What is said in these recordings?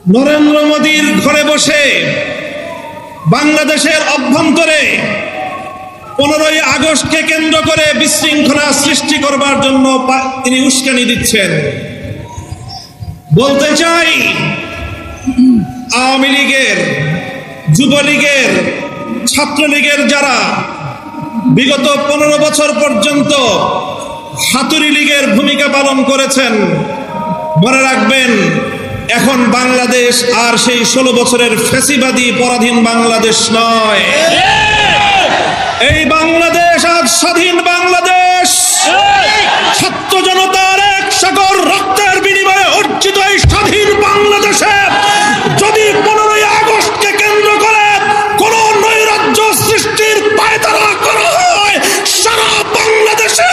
নরেন্দ্র মোদীর ঘরে বসে বাংলাদেশের অভ্যন্তরে 15ই আগস্টকে কেন্দ্র করে বিশৃঙ্খলা সৃষ্টি করবার জন্য তিনি উস্কানি দিচ্ছেন। বলতে চাই, আওয়ামী লীগের, যুবলীগের, ছাত্রলীগের যারা বিগত 15 বছর পর্যন্ত হাতুড়ি লীগের ভূমিকা পালন করেছেন, মনে রাখবেন এখন বাংলাদেশ আর সেই 16 বছরের ফ্যাসিবাদী পরাধীন বাংলাদেশ নয়। এই বাংলাদেশ আজ স্বাধীন বাংলাদেশ। ছাত্র জনতার এক সাগর রক্তের বিনিময়ে অর্জিত এই স্বাধীন বাংলাদেশে যদি 15ই আগস্টকে কেন্দ্র করে কোন নৈরাজ্য সৃষ্টির পায়তারা করা হয়, সারা বাংলাদেশে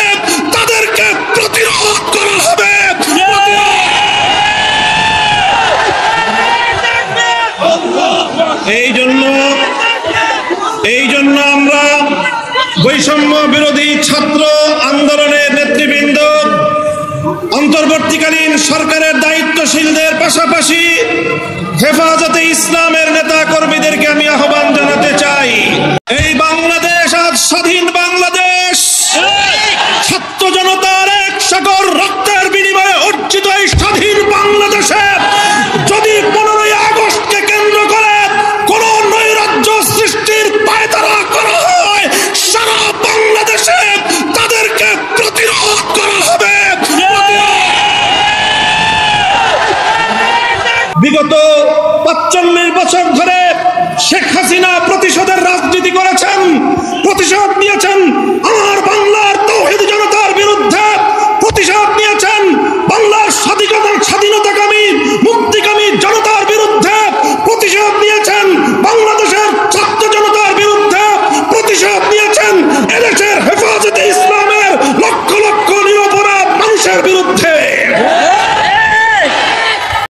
তাদেরকে প্রতিরোধ করা হবে। এই জন্য আমরা বৈষম্য বিরোধী ছাত্র আন্দোলনের নেতৃবৃন্দ, অন্তর্বর্তীকালীন সরকারের দায়িত্বশীলদের পাশাপাশি হেফাজতে ইসলামের নেতা কর্মীদেরকে আমি আহ্বান জানাতে চাই, এই বাংলাদেশ আজ স্বাধীন বাংলাদেশ। ছাত্র জনতার এক সাগর রক্তের বিনিময়ে অর্জিত এই স্বাধীন বাংলাদেশে যদি 15ই আগস্টকে কেন্দ্র করে কোন নৈরাজ্য সৃষ্টির পায়তারা করা হয়, সারা বাংলাদেশে তাদেরকে প্রতিরোধ করা হবে। বিগত 45 বছর ধরে শেখ হাসিনা প্রতিশোধের রাজনীতি করেছেন, প্রতিশোধ নিয়েছেন আমার বাংলার তাওহীদ জনতার বিরুদ্ধে, প্রতিশোধ নিয়েছেন বাংলার স্বাধীনতাকামী মুক্তিকামী জনতার বিরুদ্ধে, প্রতিশোধ নিয়েছেন বাংলাদেশের ছাত্র জনতার বিরুদ্ধে, প্রতিশোধ নিয়েছেন এদেশে